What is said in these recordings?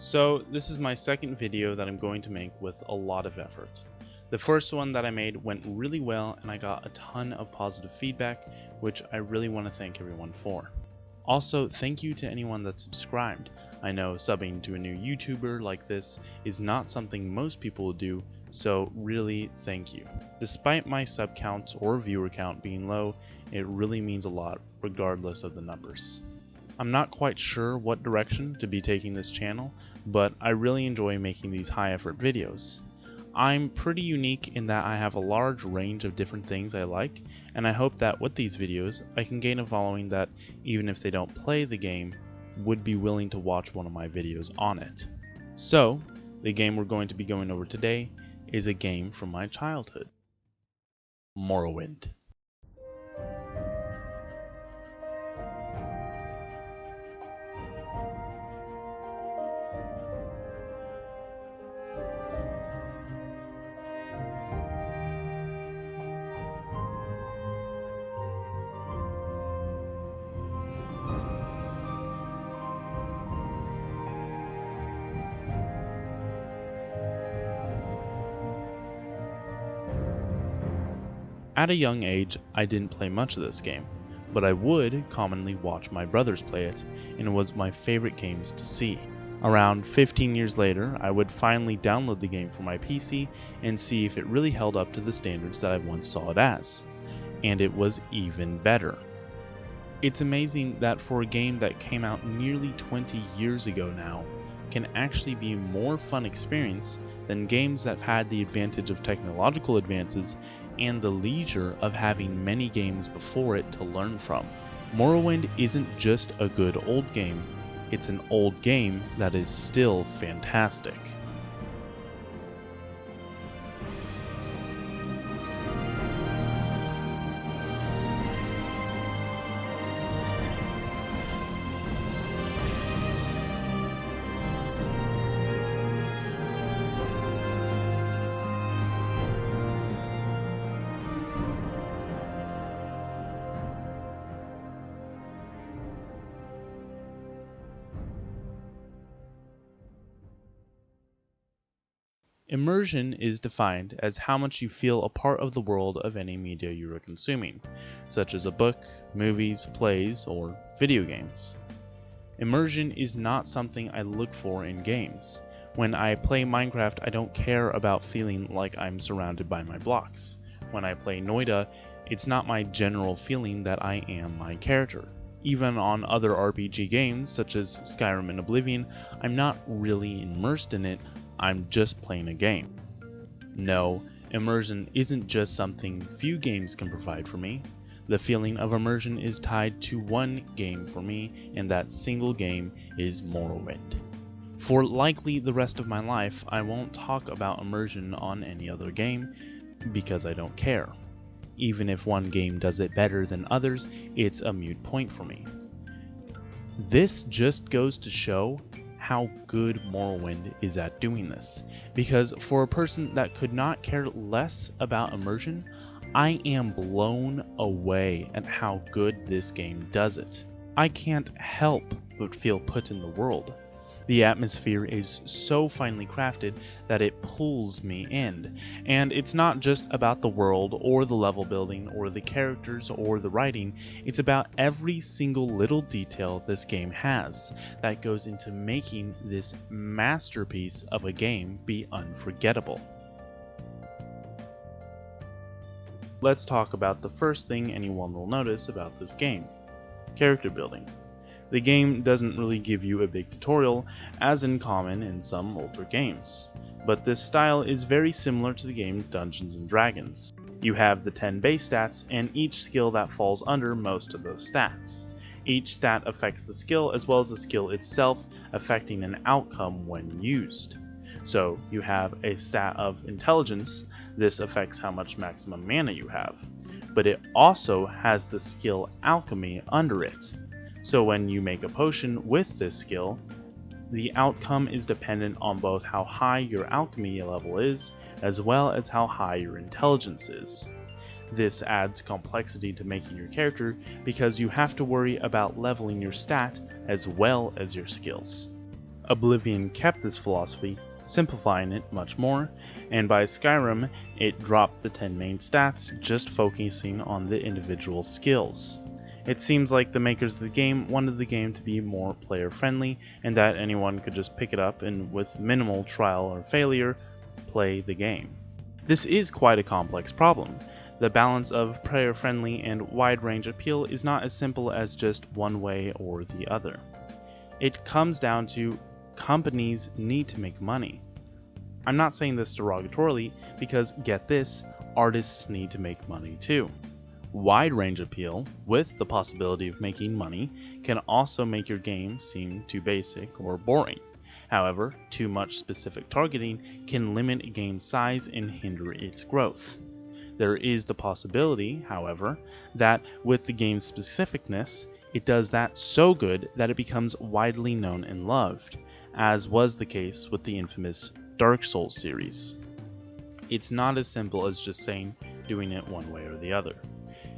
So this is my second video that I'm going to make with a lot of effort. The first one that I made went really well and I got a ton of positive feedback, which I really want to thank everyone for. Also, thank you to anyone that subscribed. I know subbing to a new YouTuber like this is not something most people will do, so really thank you. Despite my sub count or viewer count being low, it really means a lot regardless of the numbers. I'm not quite sure what direction to be taking this channel, but I really enjoy making these high effort videos. I'm pretty unique in that I have a large range of different things I like, and I hope that with these videos I can gain a following that, even if they don't play the game, would be willing to watch one of my videos on it. So, the game we're going to be going over today is a game from my childhood. Morrowind. At a young age, I didn't play much of this game, but I would commonly watch my brothers play it, and it was my favorite games to see. Around 15 years later, I would finally download the game for my PC and see if it really held up to the standards that I once saw it as. And it was even better. It's amazing that for a game that came out nearly 20 years ago now, can actually be a more fun experience than games that have had the advantage of technological advances and the leisure of having many games before it to learn from. Morrowind isn't just a good old game, it's an old game that is still fantastic. Immersion is defined as how much you feel a part of the world of any media you are consuming, such as a book, movies, plays, or video games. Immersion is not something I look for in games. When I play Minecraft, I don't care about feeling like I'm surrounded by my blocks. When I play Noida, it's not my general feeling that I am my character. Even on other RPG games, such as Skyrim and Oblivion, I'm not really immersed in it, I'm just playing a game. No, immersion isn't just something few games can provide for me. The feeling of immersion is tied to one game for me, and that single game is Morrowind. For likely the rest of my life, I won't talk about immersion on any other game, because I don't care. Even if one game does it better than others, it's a moot point for me. This just goes to show how good Morrowind is at doing this, because for a person that could not care less about immersion, I am blown away at how good this game does it. I can't help but feel put in the world. The atmosphere is so finely crafted that it pulls me in, and it's not just about the world or the level building or the characters or the writing, it's about every single little detail this game has that goes into making this masterpiece of a game be unforgettable. Let's talk about the first thing anyone will notice about this game: character building. The game doesn't really give you a big tutorial, as in common in some older games, but this style is very similar to the game Dungeons & Dragons. You have the 10 base stats and each skill that falls under most of those stats. Each stat affects the skill as well as the skill itself, affecting an outcome when used. So you have a stat of intelligence, this affects how much maximum mana you have, but it also has the skill alchemy under it. So when you make a potion with this skill, the outcome is dependent on both how high your alchemy level is, as well as how high your intelligence is. This adds complexity to making your character because you have to worry about leveling your stat as well as your skills. Oblivion kept this philosophy, simplifying it much more, and by Skyrim, it dropped the 10 main stats, just focusing on the individual skills. It seems like the makers of the game wanted the game to be more player friendly, and that anyone could just pick it up and with minimal trial or failure, play the game. This is quite a complex problem. The balance of player friendly and wide range appeal is not as simple as just one way or the other. It comes down to companies need to make money. I'm not saying this derogatorily because, get this, artists need to make money too. Wide range appeal, with the possibility of making money, can also make your game seem too basic or boring. However, too much specific targeting can limit a game's size and hinder its growth. There is the possibility, however, that with the game's specificness, it does that so good that it becomes widely known and loved, as was the case with the infamous Dark Souls series. It's not as simple as just doing it one way or the other.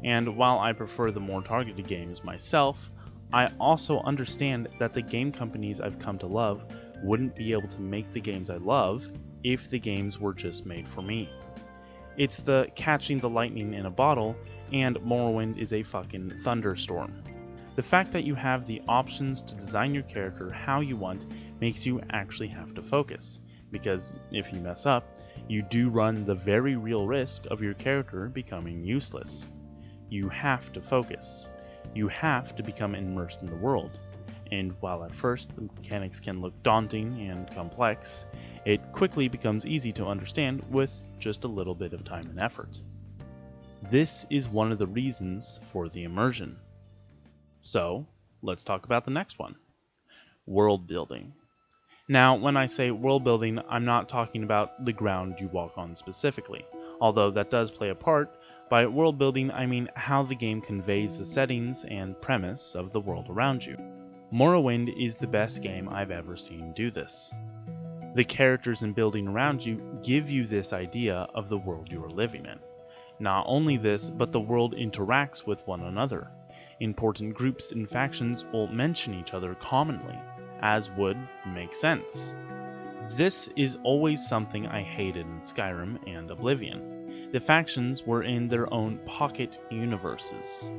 And while I prefer the more targeted games myself, I also understand that the game companies I've come to love wouldn't be able to make the games I love if the games were just made for me. It's the catching the lightning in a bottle, and Morrowind is a fucking thunderstorm. The fact that you have the options to design your character how you want makes you actually have to focus, because if you mess up, you do run the very real risk of your character becoming useless. You have to focus. You have to become immersed in the world. And while at first the mechanics can look daunting and complex, it quickly becomes easy to understand with just a little bit of time and effort. This is one of the reasons for the immersion. So, let's talk about the next one. World building. Now, when I say world building, I'm not talking about the ground you walk on specifically, although that does play a part. By world building, I mean how the game conveys the settings and premise of the world around you. Morrowind is the best game I've ever seen do this. The characters and building around you give you this idea of the world you are living in. Not only this, but the world interacts with one another. Important groups and factions will mention each other commonly, as would make sense. This is always something I hated in Skyrim and Oblivion. The factions were in their own pocket universes.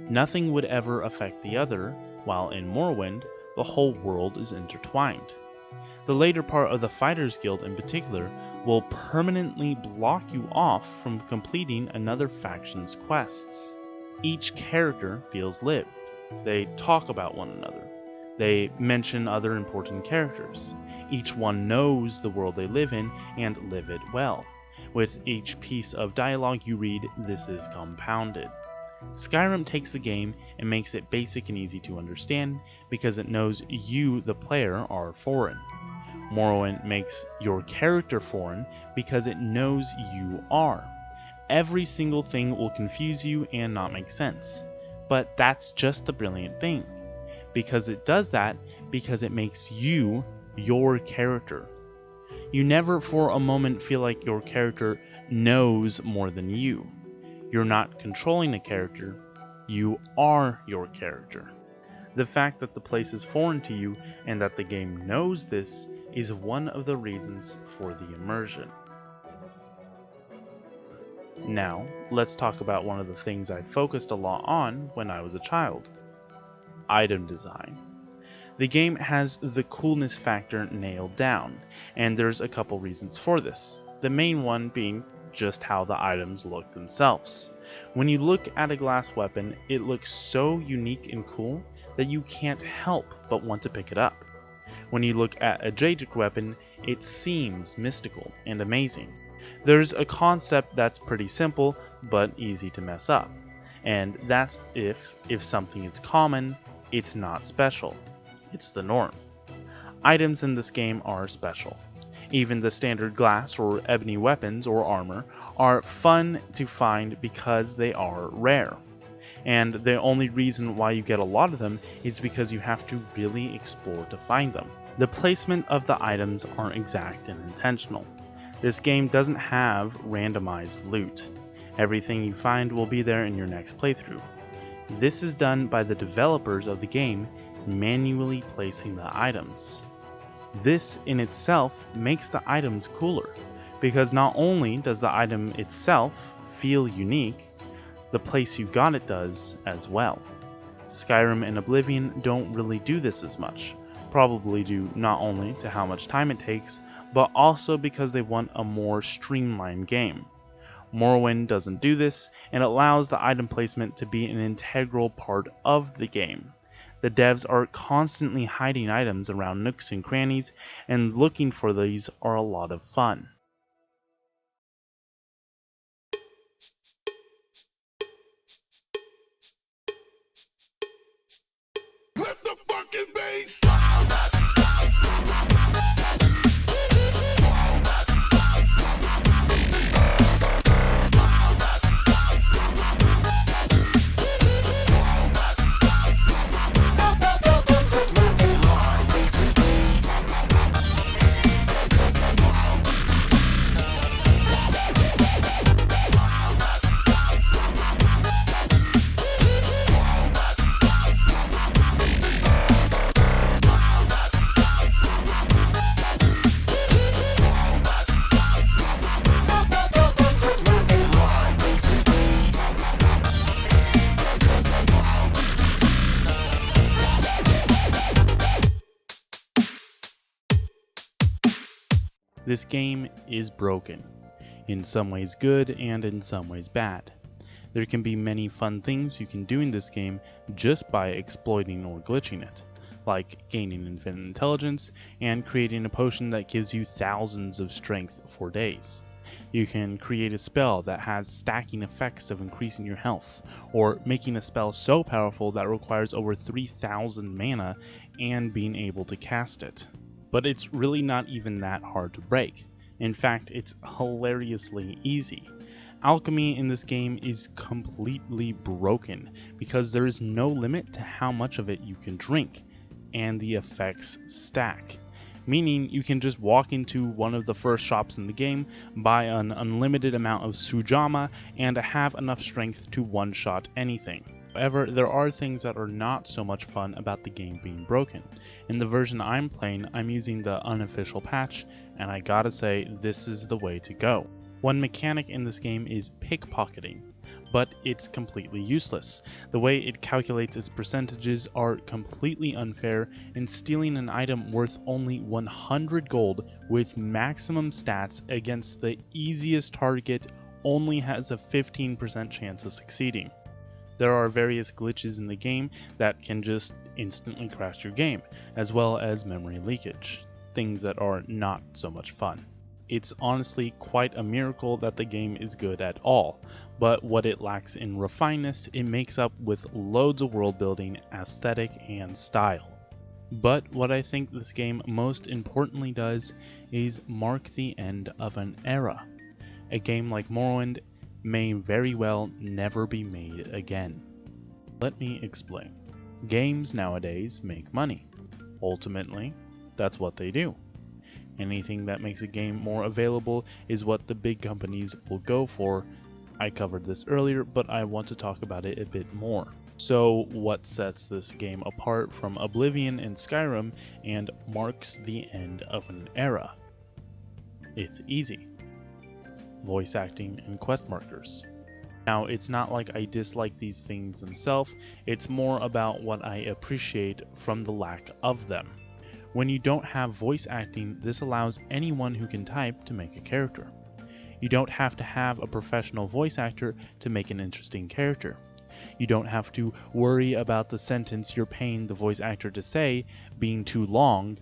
Nothing would ever affect the other, while in Morrowind, the whole world is intertwined. The later part of the Fighters Guild in particular will permanently block you off from completing another faction's quests. Each character feels lived. They talk about one another. They mention other important characters. Each one knows the world they live in and live it well. With each piece of dialogue you read, this is compounded. Skyrim takes the game and makes it basic and easy to understand because it knows you, the player, are foreign. Morrowind makes your character foreign because it knows you are. Every single thing will confuse you and not make sense. But that's just the brilliant thing. Because it does that, because it makes you your character. You never for a moment feel like your character knows more than you. You're not controlling a character, you are your character. The fact that the place is foreign to you and that the game knows this is one of the reasons for the immersion. Now, let's talk about one of the things I focused a lot on when I was a child. Item design. The game has the coolness factor nailed down, and there's a couple reasons for this. The main one being just how the items look themselves. When you look at a glass weapon, it looks so unique and cool that you can't help but want to pick it up. When you look at a Jadic weapon, it seems mystical and amazing. There's a concept that's pretty simple, but easy to mess up. And that's if something is common, it's not special. It's the norm. Items in this game are special. Even the standard glass or ebony weapons or armor are fun to find because they are rare. And the only reason why you get a lot of them is because you have to really explore to find them. The placement of the items aren't exact and intentional. This game doesn't have randomized loot. Everything you find will be there in your next playthrough. This is done by the developers of the game manually placing the items. This in itself makes the items cooler, because not only does the item itself feel unique, the place you got it does as well. Skyrim and Oblivion don't really do this as much, probably due not only to how much time it takes, but also because they want a more streamlined game. Morrowind doesn't do this, and allows the item placement to be an integral part of the game. The devs are constantly hiding items around nooks and crannies, and looking for these are a lot of fun. Let the fucking bass. This game is broken, in some ways good and in some ways bad. There can be many fun things you can do in this game just by exploiting or glitching it, like gaining infinite intelligence and creating a potion that gives you thousands of strength for days. You can create a spell that has stacking effects of increasing your health, or making a spell so powerful that it requires over 3,000 mana and being able to cast it. But it's really not even that hard to break. In fact, it's hilariously easy. Alchemy in this game is completely broken because there is no limit to how much of it you can drink, and the effects stack. Meaning you can just walk into one of the first shops in the game, buy an unlimited amount of sujama, and have enough strength to one-shot anything. However, there are things that are not so much fun about the game being broken. In the version I'm playing, I'm using the unofficial patch, and I gotta say, this is the way to go. One mechanic in this game is pickpocketing, but it's completely useless. The way it calculates its percentages are completely unfair, and stealing an item worth only 100 gold with maximum stats against the easiest target only has a 15% chance of succeeding. There are various glitches in the game that can just instantly crash your game, as well as memory leakage, things that are not so much fun. It's honestly quite a miracle that the game is good at all, but what it lacks in refineness, it makes up with loads of world building, aesthetic, and style. But what I think this game most importantly does is mark the end of an era. A game like Morrowind may very well never be made again. Let me explain. Games nowadays make money. Ultimately, that's what they do. Anything that makes a game more available is what the big companies will go for. I covered this earlier, but I want to talk about it a bit more. So what sets this game apart from Oblivion and Skyrim and marks the end of an era? It's easy. Voice acting and quest markers. Now, it's not like I dislike these things themselves, it's more about what I appreciate from the lack of them. When you don't have voice acting, this allows anyone who can type to make a character. You don't have to have a professional voice actor to make an interesting character. You don't have to worry about the sentence you're paying the voice actor to say being too long.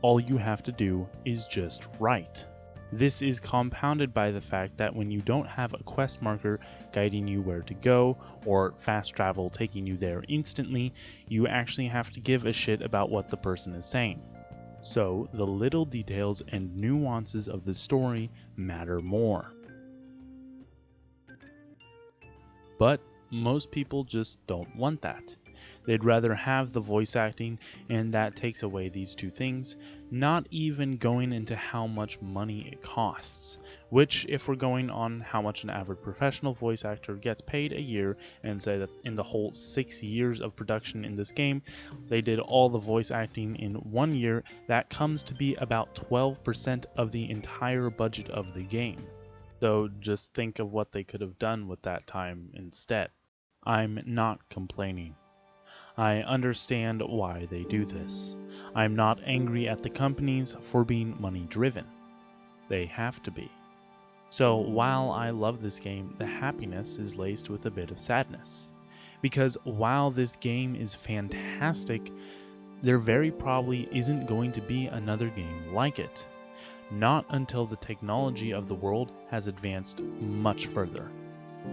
All you have to do is just write. This is compounded by the fact that when you don't have a quest marker guiding you where to go, or fast travel taking you there instantly, you actually have to give a shit about what the person is saying. So the little details and nuances of the story matter more. But most people just don't want that. They'd rather have the voice acting, and that takes away these two things, not even going into how much money it costs. Which, if we're going on how much an average professional voice actor gets paid a year, and say that in the whole 6 years of production in this game, they did all the voice acting in 1 year, that comes to be about 12% of the entire budget of the game. So just think of what they could have done with that time instead. I'm not complaining. I understand why they do this. I'm not angry at the companies for being money driven. They have to be. So while I love this game, the happiness is laced with a bit of sadness. Because while this game is fantastic, there very probably isn't going to be another game like it. Not until the technology of the world has advanced much further.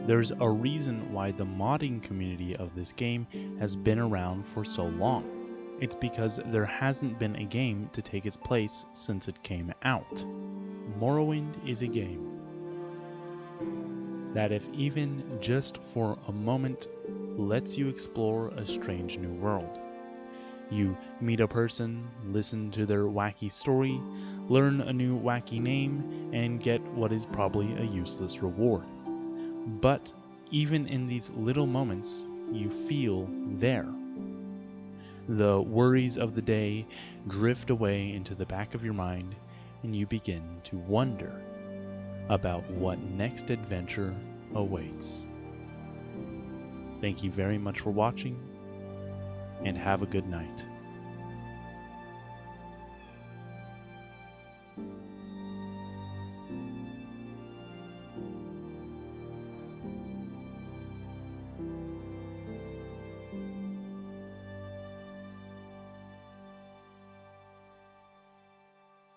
There's a reason why the modding community of this game has been around for so long. It's because there hasn't been a game to take its place since it came out. Morrowind is a game that, if even just for a moment, lets you explore a strange new world. You meet a person, listen to their wacky story, learn a new wacky name, and get what is probably a useless reward. But even in these little moments, you feel there. The worries of the day drift away into the back of your mind, and you begin to wonder about what next adventure awaits. Thank you very much for watching, and have a good night.